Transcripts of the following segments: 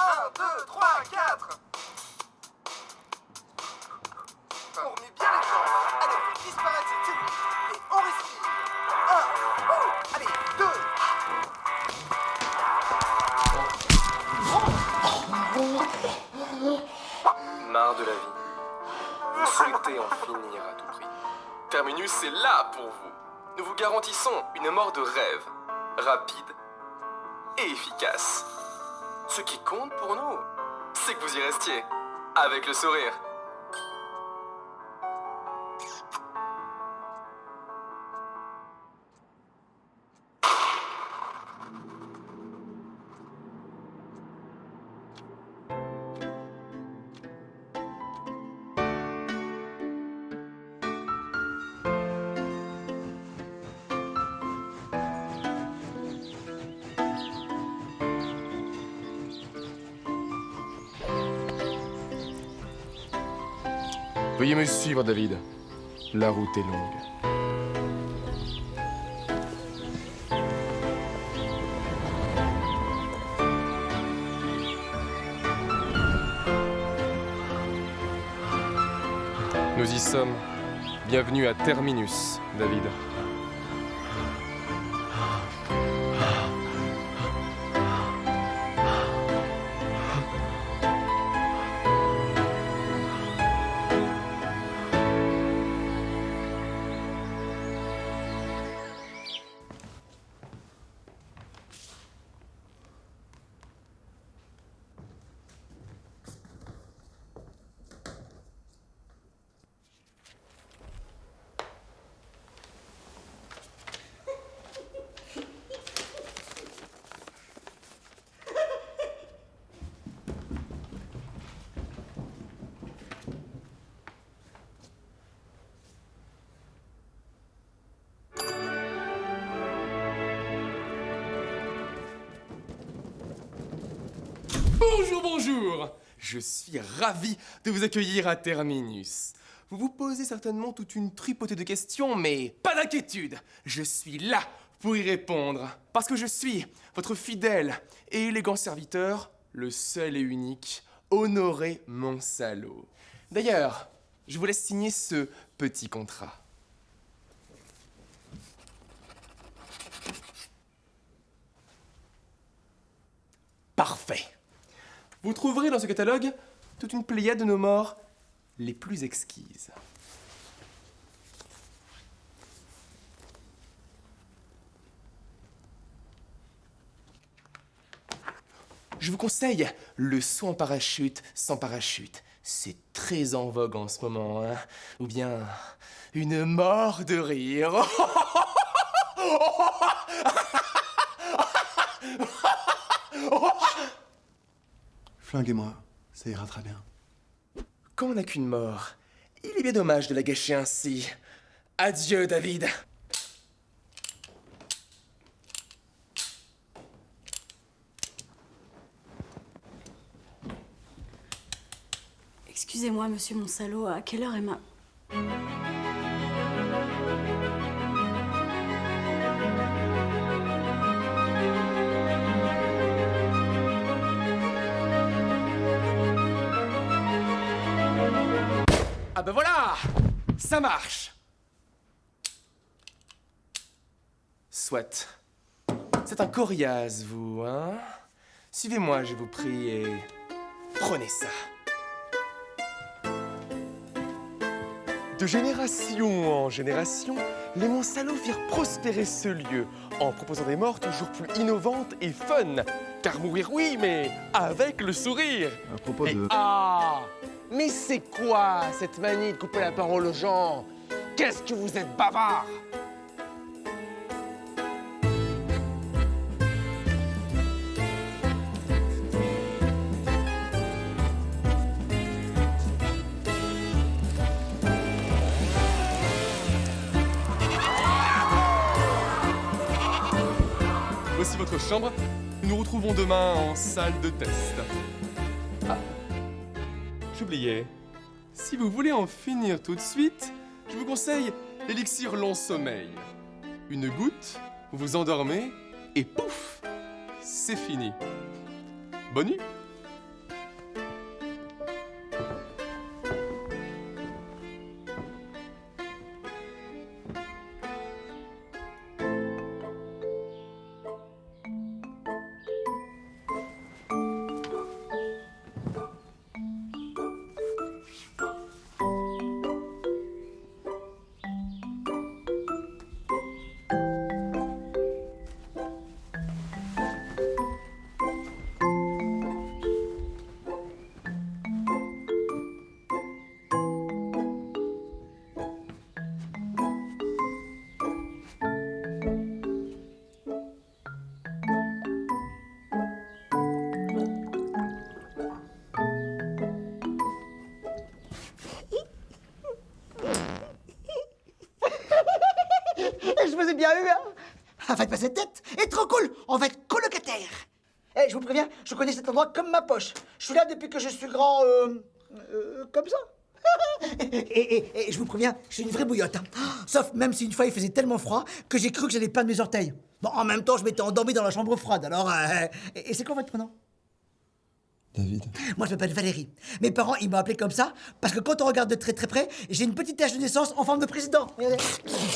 1, 2, 3, 4. On remet bien les jambes. Allez, on fait disparaître cette tenue. Et on respire. 1, allez, 2. Marre de la vie. Vous souhaitez en finir à tout prix. Terminus est là pour vous. Nous vous garantissons une mort de rêve, rapide et efficace. Ce qui compte pour nous, c'est que vous y restiez, avec le sourire. Veuillez me suivre, David. La route est longue. Nous y sommes. Bienvenue à Terminus, David. Bonjour, bonjour! Je suis ravi de vous accueillir à Terminus. Vous vous posez certainement toute une tripotée de questions, mais pas d'inquiétude! Je suis là pour y répondre. Parce que je suis votre fidèle et élégant serviteur, le seul et unique, Honoré Monsalo. D'ailleurs, je vous laisse signer ce petit contrat. Parfait! Vous trouverez dans ce catalogue toute une pléiade de nos morts les plus exquises. Je vous conseille le saut en parachute sans parachute. C'est très en vogue en ce moment, hein. Ou bien une mort de rire. Flinguez-moi, ça ira très bien. Quand on n'a qu'une mort, il est bien dommage de la gâcher ainsi. Adieu, David. Excusez-moi, monsieur Monsalo, à quelle heure est ma... Ah ben voilà! Ça marche! Soit. C'est un coriace, vous, hein? Suivez-moi, je vous prie, et prenez ça. De génération en génération, les Monsalo firent prospérer ce lieu en proposant des morts toujours plus innovantes et fun. Car mourir, oui, mais avec le sourire. À propos Et de... ah! Mais c'est quoi cette manie de couper la parole aux gens? Qu'est-ce que vous êtes bavard! Voici votre chambre. Nous nous retrouvons demain en salle de test. Ah, j'oubliais. Si vous voulez en finir tout de suite, je vous conseille l'élixir long sommeil. Une goutte, vous vous endormez et pouf, c'est fini. Bonne nuit. Ah, faites pas cette tête. Et trop cool, on va être colocataires. Eh, je vous préviens, je connais cet endroit comme ma poche. Je suis là depuis que je suis grand, comme ça. et je vous préviens, je suis une vraie bouillotte. Hein. Sauf même si une fois il faisait tellement froid que j'ai cru que j'allais perdre mes orteils. Bon, en même temps, je m'étais endormi dans la chambre froide, alors... Et c'est quoi votre prénom? David. Moi, je m'appelle Valérie. Mes parents, ils m'ont appelé comme ça parce que quand on regarde de très très près, j'ai une petite tache de naissance en forme de président. Regardez.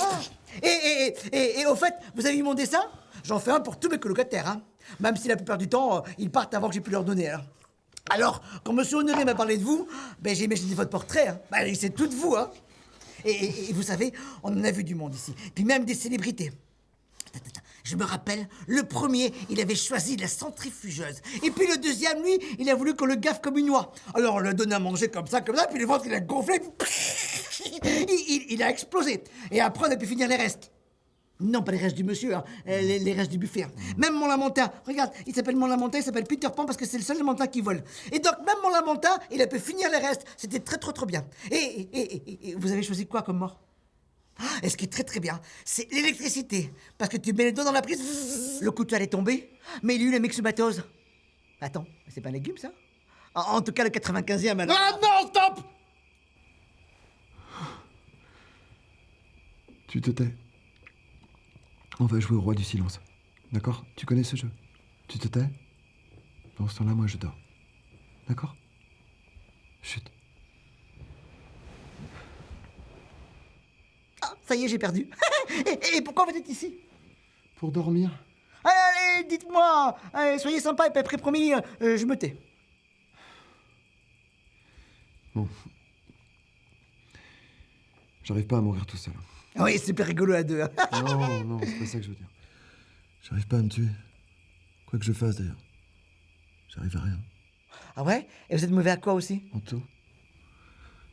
Ah. Et au fait, vous avez vu mon dessin? J'en fais un pour tous mes colocataires, hein. Même si la plupart du temps, ils partent avant que j'ai pu leur donner. Alors, quand M. Honoré m'a parlé de vous, ben, j'ai imaginé votre portrait. Hein. Ben, c'est tout de vous, hein. Et vous savez, on en a vu du monde ici. Puis même des célébrités. Je me rappelle, le premier, il avait choisi la centrifugeuse. Et puis le deuxième, lui, il a voulu qu'on le gaffe comme une oie. Alors on lui a donné à manger comme ça, puis le ventre, il a gonflé. Il a explosé. Et après, on a pu finir les restes. Non, pas les restes du monsieur, hein, les restes du buffet. Hein. Même mon lamentin, regarde, il s'appelle mon lamentin, il s'appelle Peter Pan parce que c'est le seul lamentin qui vole. Et donc, même mon lamentin, il a pu finir les restes. C'était très, trop bien. Et vous avez choisi quoi comme mort? Et ce qui est très très bien, c'est l'électricité. Parce que tu mets les doigts dans la prise, le couteau allait tomber, mais il y a eu la myxomatose. Attends, c'est pas un légume ça? En tout cas, le 95e alors. Ah non, stop! Tu te tais. On va jouer au roi du silence. D'accord? Tu connais ce jeu? Tu te tais? Pendant ce temps-là, moi je dors. D'accord? Chut. Ah, ça y est, j'ai perdu. et pourquoi vous êtes ici? Pour dormir. Allez, dites-moi. Allez, soyez sympa et puis après, promis, je me tais. Bon. J'arrive pas à mourir tout seul. Oui, c'est super rigolo à deux. Hein. Non, c'est pas ça que je veux dire. J'arrive pas à me tuer. Quoi que je fasse d'ailleurs. J'arrive à rien. Ah ouais? Et vous êtes mauvais à quoi aussi? En tout.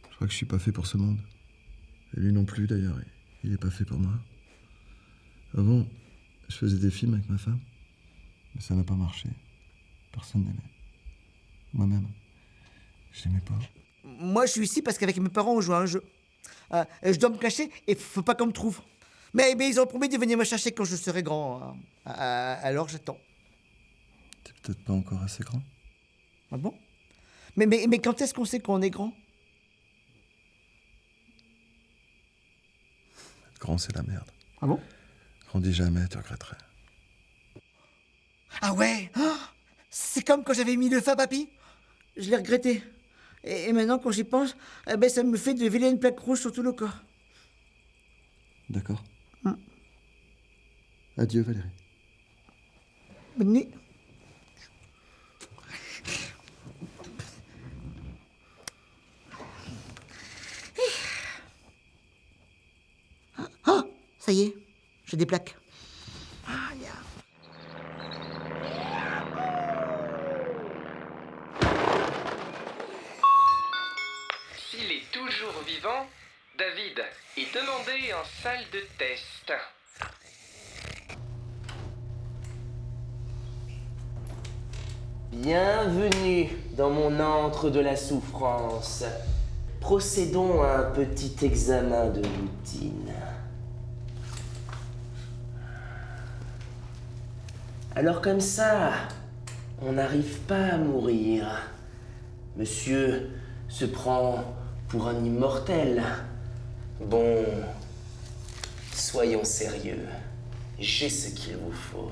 Je crois que je suis pas fait pour ce monde. Et lui non plus d'ailleurs. Il est pas fait pour moi. Avant, je faisais des films avec ma femme. Mais ça n'a pas marché. Personne n'aimait. Moi-même, je n'aimais pas. Moi, je suis ici parce qu'avec mes parents, on joue à un jeu. Je dois me cacher et faut pas qu'on me trouve. Mais ils ont promis de venir me chercher quand je serai grand. Alors j'attends. T'es peut-être pas encore assez grand. Ah bon? Mais quand est-ce qu'on sait qu'on est grand? Être grand, c'est la merde. Ah bon? Grandis jamais, tu regretterais. Ah ouais? C'est comme quand j'avais mis le feu à papy. Je l'ai regretté. Et maintenant, quand j'y pense, ça me fait de vilaines plaques rouges sur tout le corps. D'accord. Adieu, Valérie. Bonne nuit. Ah, ça y est, j'ai des plaques. S'il est toujours vivant, David est demandé en salle de test. Bienvenue dans mon antre de la souffrance. Procédons à un petit examen de routine. Alors comme ça, on n'arrive pas à mourir. Monsieur se prend pour un immortel. Bon, soyons sérieux. J'ai ce qu'il vous faut.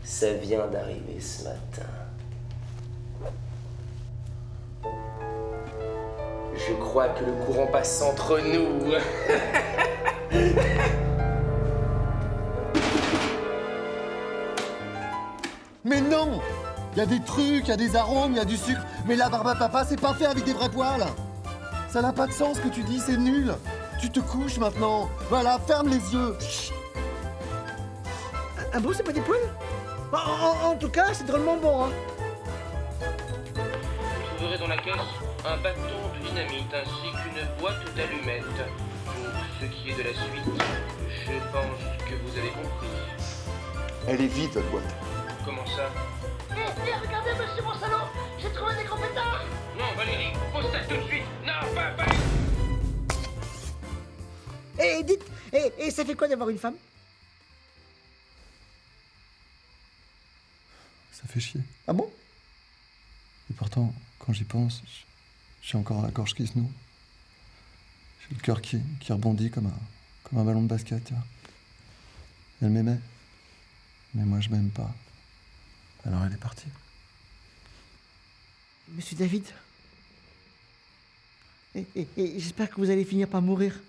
Ça vient d'arriver ce matin. Je crois que le courant passe entre nous. Mais non! Il y a des trucs, il y a des arômes, il y a du sucre. Mais la barbe à papa, c'est pas fait avec des vrais poils. Ça n'a pas de sens ce que tu dis, c'est nul. Tu te couches maintenant. Voilà, ferme les yeux. Ah bon, c'est pas des poils? En tout cas, c'est drôlement bon, hein. Vous trouverez dans la caisse un bâton de dynamite ainsi qu'une boîte d'allumettes. Pour ce qui est de la suite, je pense que vous avez compris. Elle est vide, votre boîte. Comment ça? Regardez, monsieur mon salaud, j'ai trouvé des gros pétards. Non, Valérie, pose ça tout de suite. Non, pas. Et dites, et ça fait quoi d'avoir une femme? Ça fait chier. Ah bon? Et pourtant, quand j'y pense, j'ai encore la gorge qui se noue. J'ai le cœur qui rebondit comme un ballon de basket, tu vois. Elle m'aimait. Mais moi, je m'aime pas. Alors elle est partie. Monsieur David. Et j'espère que vous allez finir par mourir.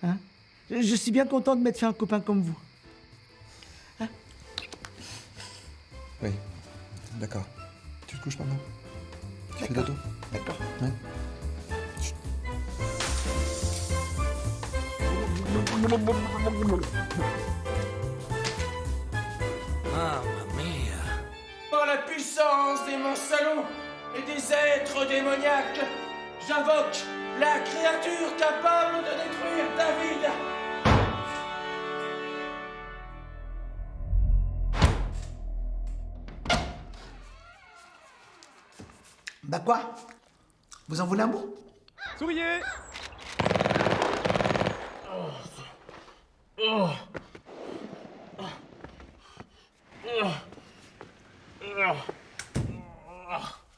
Hein? Je suis bien content de m'être fait un copain comme vous. Oui, d'accord. Tu te couches maintenant? Tu fais dodo? D'accord. Ouais. Par la puissance des Monsalons et des êtres démoniaques, j'invoque la créature capable de détruire David. Bah quoi? Vous en voulez un bout? Souriez.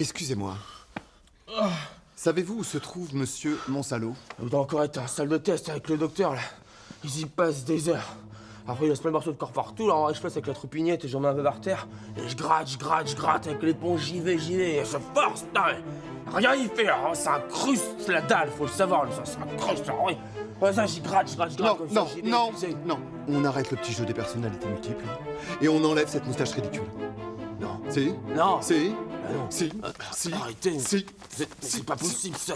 Excusez-moi. Savez-vous où se trouve Monsieur Monsalot? On doit encore être en salle de test avec le docteur, là. Ils y passent des heures. Après, il laisse plein de morceaux de corps partout, là, je passe avec la troupignette et j'en mets un peu par terre. Et je gratte avec l'éponge, j'y vais, et je force, putain, mais rien y fait, hein, ça incruste la dalle, faut le savoir, ça incruste, là, oui. Ouais, ça, j'y gratte Non, comme non, ça, j'y vais, non, tu sais. non. On arrête le petit jeu des personnalités multiples et on enlève cette moustache ridicule. Non. Si? Non. Si? Ah non. Si? Si? Arrêtez. Si? C'est pas possible, ça.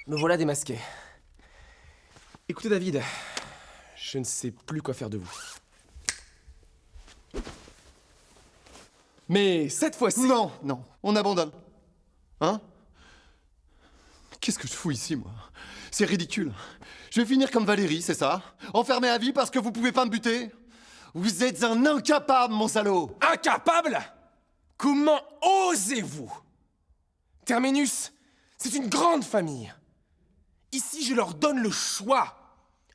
Me voilà démasqué. Écoutez David, je ne sais plus quoi faire de vous. Mais cette fois-ci... Non, non, on abandonne. Hein? Qu'est-ce que je fous ici, moi? C'est ridicule. Je vais finir comme Valérie, c'est ça? Enfermé à vie parce que vous pouvez pas me buter? Vous êtes un incapable, mon salaud! Incapable? Comment osez-vous? Terminus, c'est une grande famille. Ici, je leur donne le choix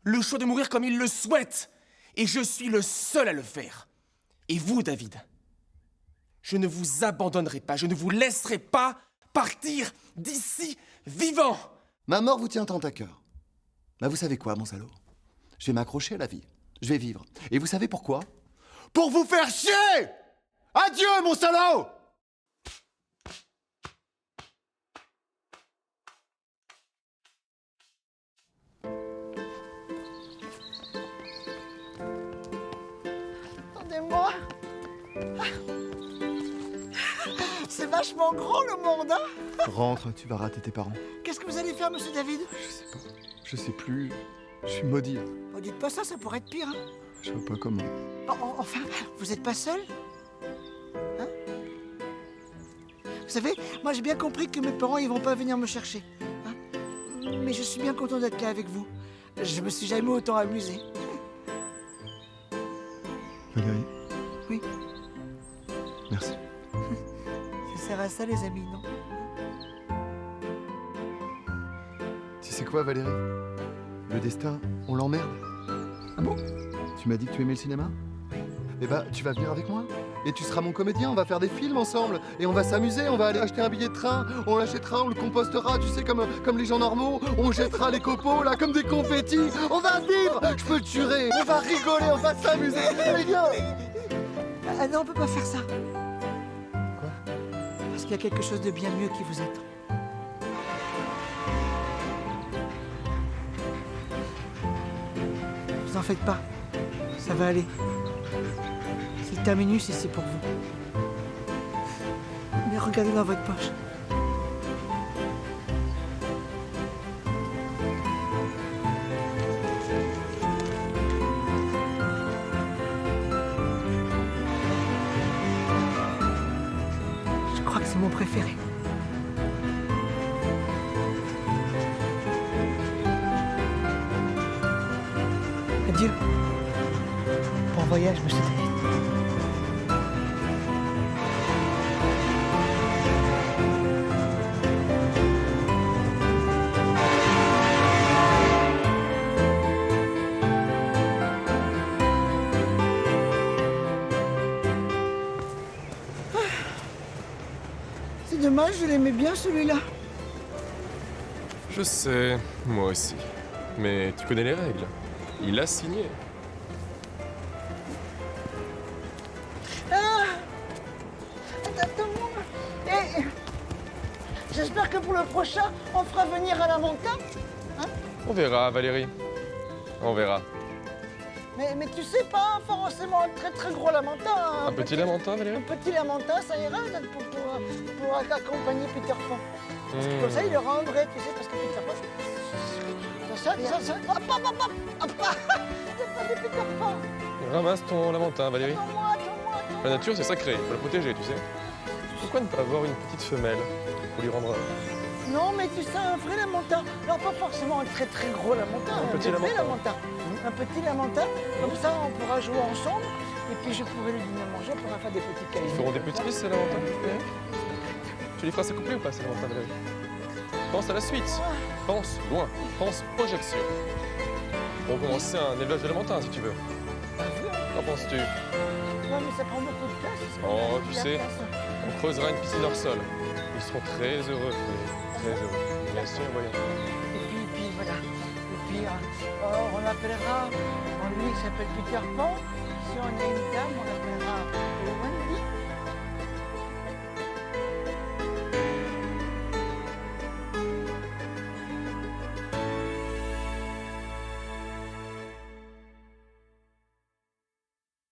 de mourir comme ils le souhaitent. Et je suis le seul à le faire. Et vous, David, je ne vous abandonnerai pas, je ne vous laisserai pas partir d'ici vivant. Ma mort vous tient tant à cœur. Bah vous savez quoi, mon salaud? Je vais m'accrocher à la vie. Je vais vivre. Et vous savez pourquoi? Pour vous faire chier! Adieu, mon salaud! Attendez-moi. C'est vachement grand le monde, hein? Rentre, tu vas rater tes parents. Qu'est-ce que vous allez faire, monsieur David? Je sais pas. Je sais plus. Je suis maudit. Oh, dites pas ça, ça pourrait être pire, hein? Je vois pas comment. Enfin, vous êtes pas seul? Hein? Vous savez, moi j'ai bien compris que mes parents ils vont pas venir me chercher. Hein? Mais je suis bien content d'être là avec vous. Je me suis jamais autant amusé. Valérie? Oui. Merci. Ça sert à ça, les amis, non? Tu sais quoi, Valérie? Le destin, on l'emmerde. Ah bon? Tu m'as dit que tu aimais le cinéma? Eh bah, tu vas venir avec moi. Et tu seras mon comédien, on va faire des films ensemble. Et on va s'amuser, on va aller acheter un billet de train. On l'achètera, on le compostera, tu sais, comme les gens normaux. On jettera les copeaux, là, comme des confettis. On va vivre, je peux te jurer. On va rigoler, on va s'amuser. Allez, viens. Ah non, on peut pas faire ça. Quoi? Parce qu'il y a quelque chose de bien mieux qui vous attend. Vous en faites pas. Ça va aller. C'est le terminus et c'est pour vous. Mais regardez dans votre poche. Je crois que c'est mon préféré. Adieu. Bon voyage, monsieur David. dommage, je l'aimais bien celui-là. Je sais, moi aussi. Mais tu connais les règles. Il a signé. Attends-moi. Et j'espère que pour le prochain, on fera venir à la montagne. On verra, Valérie. On verra. Mais tu sais pas forcément un très très gros lamentin. Hein, Un petit lamentin, Valérie? Un petit lamentin, ça ira pour accompagner Peter Pan. Parce que comme ça, il aura un vrai, tu sais, parce que Peter Pan. Ça. Hop, hop, hop, hop, hop. C'est pas des Peter Pan. Ramasse ton lamentin, Valérie. Attends-moi. La nature, c'est sacré. Faut la protéger, tu sais. Pourquoi ne pas avoir une petite femelle pour lui rendre... Non, mais tu sais, un vrai lamentin. Non, pas forcément un très très gros lamentin. Un petit vrai lamentin. Un petit lamentin. Comme ça, on pourra jouer ensemble. Et puis, je pourrai lui donner à manger. On pourra faire des petits câlins. Ils feront des petits, ces lamentins, Valérie? Tu les feras s'accoupler ou pas, ces lamentins, Valérie? Pense à la suite. Pense loin. Pense projection. On va commencer un élevage de lamentins, si tu veux. Qu'en penses-tu? Ouais, mais ça prend beaucoup de place. Oh, tu sais, on creusera une piscine hors sol. Ils seront très heureux, Valérie. Très heureux. Bien sûr, voyons. Et puis voilà. Et puis, on appellera, lui, il s'appelle Peter Pan. Si on a une dame, on l'appellera Wendy.